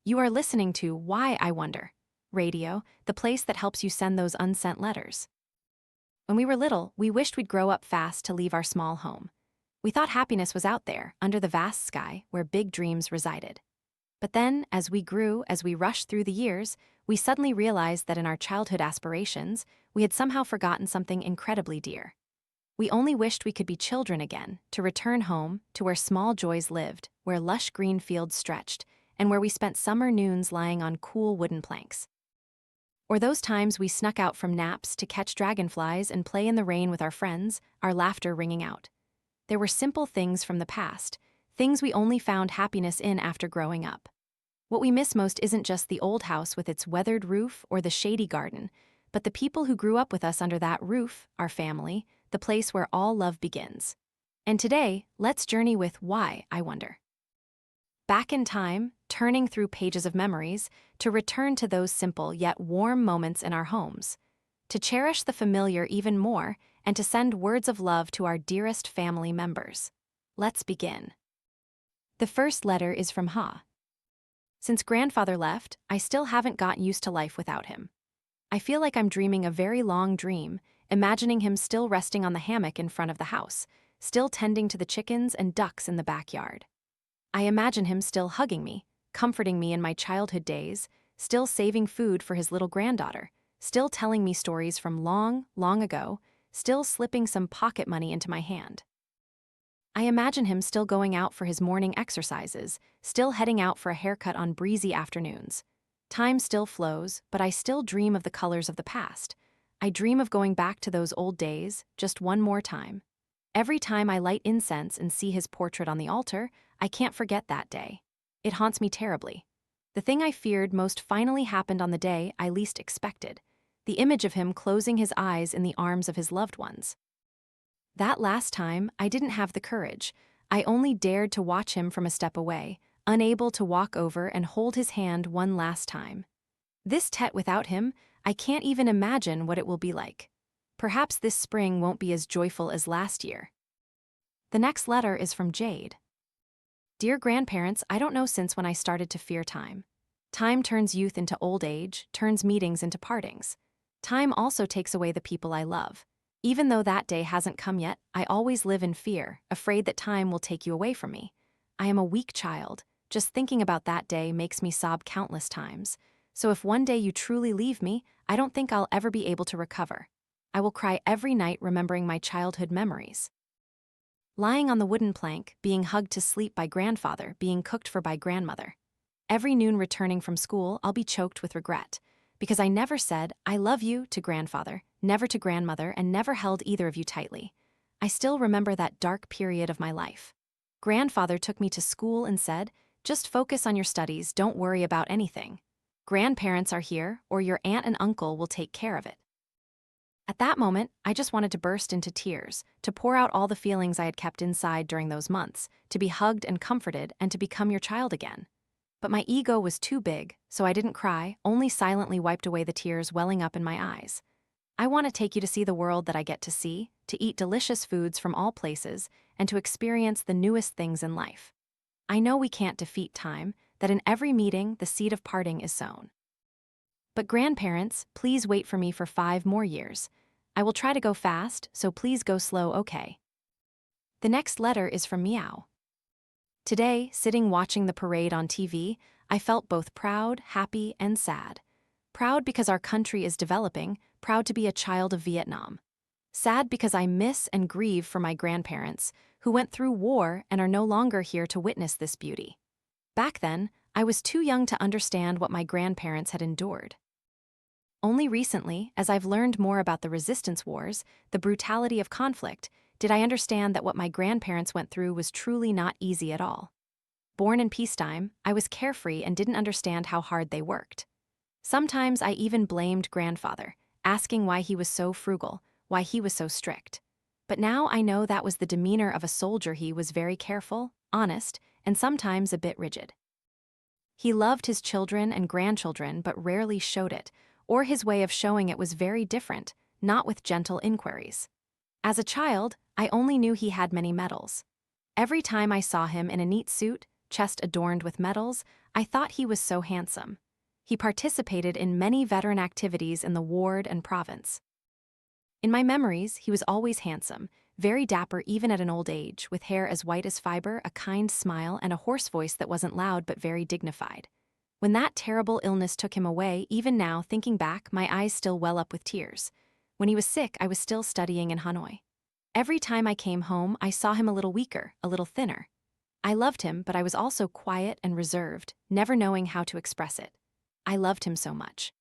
You are listening to Why I Wonder Radio, the place that helps you send those unsent letters. When we were little, we wished we'd grow up fast to leave our small home. We thought happiness was out there, under the vast sky, where big dreams resided. But then, as we grew, as we rushed through the years, we suddenly realized that in our childhood aspirations, we had somehow forgotten something incredibly dear. We only wished we could be children again, to return home, to where small joys lived, where lush green fields stretched, and where we spent summer noons lying on cool wooden planks. Or those times we snuck out from naps to catch dragonflies and play in the rain with our friends, our laughter ringing out. There were simple things from the past, things we only found happiness in after growing up. What we miss most isn't just the old house with its weathered roof or the shady garden, but the people who grew up with us under that roof, our family, the place where all love begins. And today, let's journey with Why I Wonder. Back in time, turning through pages of memories, to return to those simple yet warm moments in our homes, to cherish the familiar even more, and to send words of love to our dearest family members. Let's begin. The first letter is from Ha. Since grandfather left, I still haven't gotten used to life without him. I feel like I'm dreaming a very long dream, imagining him still resting on the hammock in front of the house, still tending to the chickens and ducks in the backyard. I imagine him still hugging me, comforting me in my childhood days, still saving food for his little granddaughter, still telling me stories from long, long ago, still slipping some pocket money into my hand. I imagine him still going out for his morning exercises, still heading out for a haircut on breezy afternoons. Time still flows, but I still dream of the colors of the past. I dream of going back to those old days, just one more time. Every time I light incense and see his portrait on the altar, I can't forget that day. It haunts me terribly. The thing I feared most finally happened on the day I least expected, the image of him closing his eyes in the arms of his loved ones. That last time, I didn't have the courage. I only dared to watch him from a step away, unable to walk over and hold his hand one last time. This Tet without him, I can't even imagine what it will be like. Perhaps this spring won't be as joyful as last year. The next letter is from Jade. Dear grandparents, I don't know since when I started to fear time. Time turns youth into old age, turns meetings into partings. Time also takes away the people I love. Even though that day hasn't come yet, I always live in fear, afraid that time will take you away from me. I am a weak child. Just thinking about that day makes me sob countless times. So if one day you truly leave me, I don't think I'll ever be able to recover. I will cry every night remembering my childhood memories. Lying on the wooden plank, being hugged to sleep by grandfather, being cooked for by grandmother. Every noon returning from school, I'll be choked with regret. Because I never said, I love you, to grandfather, never to grandmother, and never held either of you tightly. I still remember that dark period of my life. Grandfather took me to school and said, just focus on your studies, don't worry about anything. Grandparents are here, or your aunt and uncle will take care of it. At that moment, I just wanted to burst into tears, to pour out all the feelings I had kept inside during those months, to be hugged and comforted and to become your child again. But my ego was too big, so I didn't cry, only silently wiped away the tears welling up in my eyes. I want to take you to see the world that I get to see, to eat delicious foods from all places, and to experience the newest things in life. I know we can't defeat time, that in every meeting the seed of parting is sown. But grandparents, please wait for me for 5 more years. I will try to go fast, so please go slow, okay? The next letter is from Meow. Today, sitting watching the parade on TV, I felt both proud, happy, and sad. Proud because our country is developing, proud to be a child of Vietnam. Sad because I miss and grieve for my grandparents, who went through war and are no longer here to witness this beauty. Back then, I was too young to understand what my grandparents had endured. Only recently, as I've learned more about the resistance wars, the brutality of conflict, did I understand that what my grandparents went through was truly not easy at all. Born in peacetime, I was carefree and didn't understand how hard they worked. Sometimes I even blamed grandfather, asking why he was so frugal, why he was so strict. But now I know that was the demeanor of a soldier. He was very careful, honest, and sometimes a bit rigid. He loved his children and grandchildren but rarely showed it, or his way of showing it was very different, not with gentle inquiries. As a child, I only knew he had many medals. Every time I saw him in a neat suit, chest adorned with medals, I thought he was so handsome. He participated in many veteran activities in the ward and province. In my memories, he was always handsome, very dapper even at an old age, with hair as white as fiber, a kind smile, and a hoarse voice that wasn't loud but very dignified. When that terrible illness took him away, even now, thinking back, my eyes still well up with tears. When he was sick, I was still studying in Hanoi. Every time I came home, I saw him a little weaker, a little thinner. I loved him, but I was also quiet and reserved, never knowing how to express it. I loved him so much.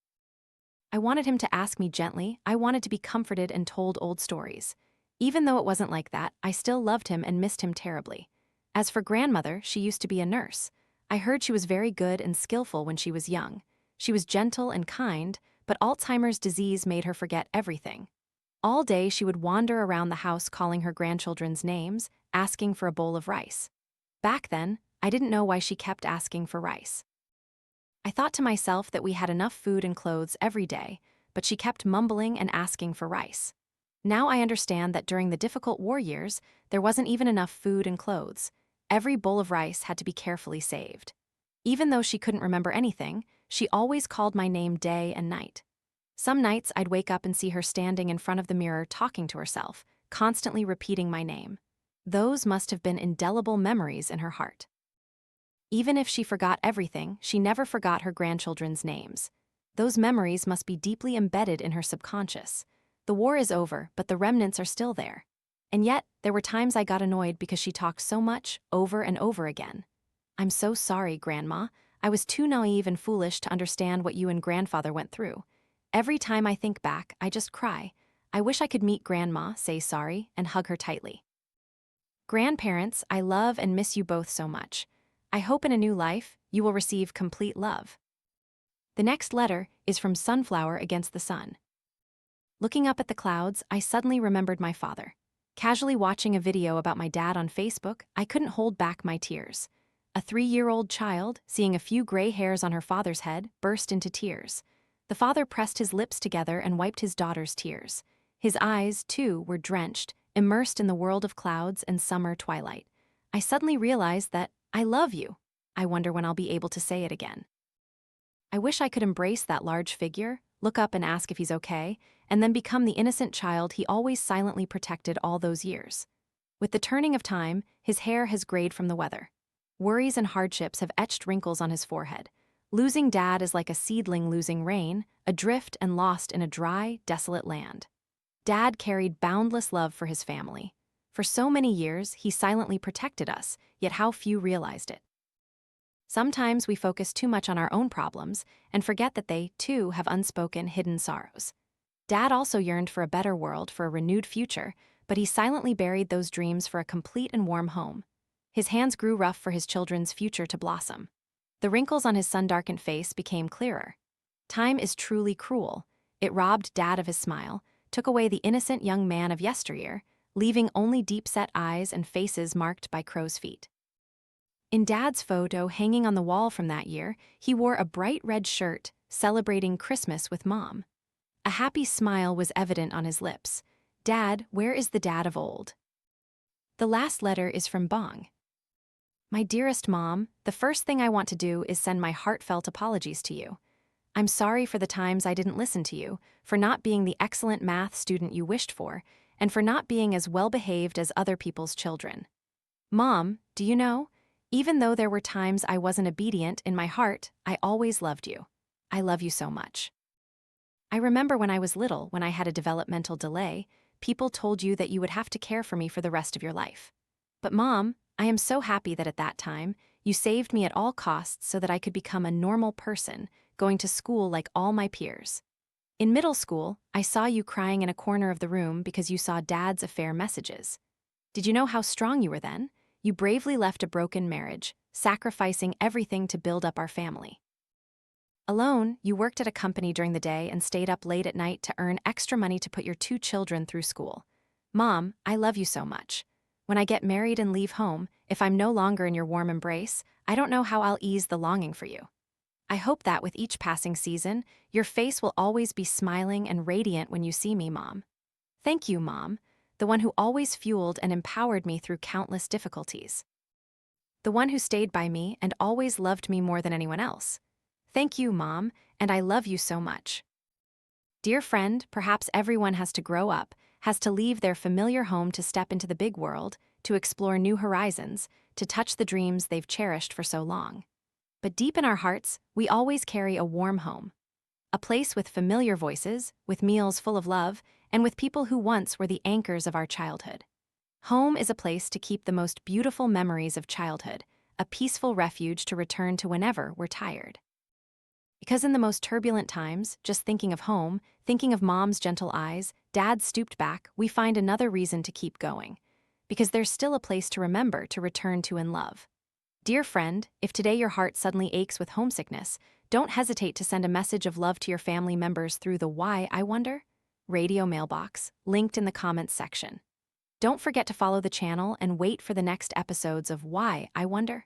I wanted him to ask me gently. I wanted to be comforted and told old stories. Even though it wasn't like that, I still loved him and missed him terribly. As for grandmother, she used to be a nurse. I heard she was very good and skillful when she was young. She was gentle and kind, but Alzheimer's disease made her forget everything. All day she would wander around the house calling her grandchildren's names, asking for a bowl of rice. Back then, I didn't know why she kept asking for rice. I thought to myself that we had enough food and clothes every day, but she kept mumbling and asking for rice. Now I understand that during the difficult war years, there wasn't even enough food and clothes. Every bowl of rice had to be carefully saved. Even though she couldn't remember anything, she always called my name day and night. Some nights I'd wake up and see her standing in front of the mirror talking to herself, constantly repeating my name. Those must have been indelible memories in her heart. Even if she forgot everything, she never forgot her grandchildren's names. Those memories must be deeply embedded in her subconscious. The war is over, but the remnants are still there. And yet, there were times I got annoyed because she talked so much, over and over again. I'm so sorry, Grandma. I was too naive and foolish to understand what you and grandfather went through. Every time I think back, I just cry. I wish I could meet Grandma, say sorry, and hug her tightly. Grandparents, I love and miss you both so much. I hope in a new life, you will receive complete love. The next letter is from Sunflower Against the Sun. Looking up at the clouds, I suddenly remembered my father. Casually watching a video about my dad on Facebook, I couldn't hold back my tears. A 3-year-old child, seeing a few gray hairs on her father's head, burst into tears. The father pressed his lips together and wiped his daughter's tears. His eyes, too, were drenched, immersed in the world of clouds and summer twilight. I suddenly realized that, I love you. I wonder when I'll be able to say it again. I wish I could embrace that large figure, look up and ask if he's okay, and then become the innocent child he always silently protected all those years. With the turning of time, his hair has grayed from the weather. Worries and hardships have etched wrinkles on his forehead. Losing Dad is like a seedling losing rain, adrift and lost in a dry, desolate land. Dad carried boundless love for his family. For so many years, he silently protected us, yet how few realized it. Sometimes we focus too much on our own problems and forget that they, too, have unspoken, hidden sorrows. Dad also yearned for a better world, for a renewed future, but he silently buried those dreams for a complete and warm home. His hands grew rough for his children's future to blossom. The wrinkles on his sun-darkened face became clearer. Time is truly cruel. It robbed Dad of his smile, took away the innocent young man of yesteryear, leaving only deep-set eyes and faces marked by crow's feet. In Dad's photo hanging on the wall from that year, he wore a bright red shirt, celebrating Christmas with Mom. A happy smile was evident on his lips. Dad, where is the dad of old? The last letter is from Bong. My dearest Mom, the first thing I want to do is send my heartfelt apologies to you. I'm sorry for the times I didn't listen to you, for not being the excellent math student you wished for, and for not being as well-behaved as other people's children. Mom, do you know? Even though there were times I wasn't obedient, in my heart, I always loved you. I love you so much. I remember when I was little, when I had a developmental delay, people told you that you would have to care for me for the rest of your life. But Mom, I am so happy that at that time, you saved me at all costs so that I could become a normal person, going to school like all my peers. In middle school, I saw you crying in a corner of the room because you saw Dad's affair messages. Did you know how strong you were then? You bravely left a broken marriage, sacrificing everything to build up our family. Alone, you worked at a company during the day and stayed up late at night to earn extra money to put your 2 children through school. Mom, I love you so much. When I get married and leave home, if I'm no longer in your warm embrace, I don't know how I'll ease the longing for you. I hope that with each passing season, your face will always be smiling and radiant when you see me, Mom. Thank you, Mom, the one who always fueled and empowered me through countless difficulties. the one who stayed by me and always loved me more than anyone else. Thank you, Mom, and I love you so much. Dear friend, perhaps everyone has to grow up, has to leave their familiar home to step into the big world, to explore new horizons, to touch the dreams they've cherished for so long. But deep in our hearts, we always carry a warm home. A place with familiar voices, with meals full of love, and with people who once were the anchors of our childhood. Home is a place to keep the most beautiful memories of childhood, a peaceful refuge to return to whenever we're tired. Because in the most turbulent times, just thinking of home, thinking of Mom's gentle eyes, Dad's stooped back, we find another reason to keep going. Because there's still a place to remember to return to in love. Dear friend, if today your heart suddenly aches with homesickness, don't hesitate to send a message of love to your family members through the Why, I Wonder? Radio mailbox, linked in the comments section. Don't forget to follow the channel and wait for the next episodes of Why, I Wonder?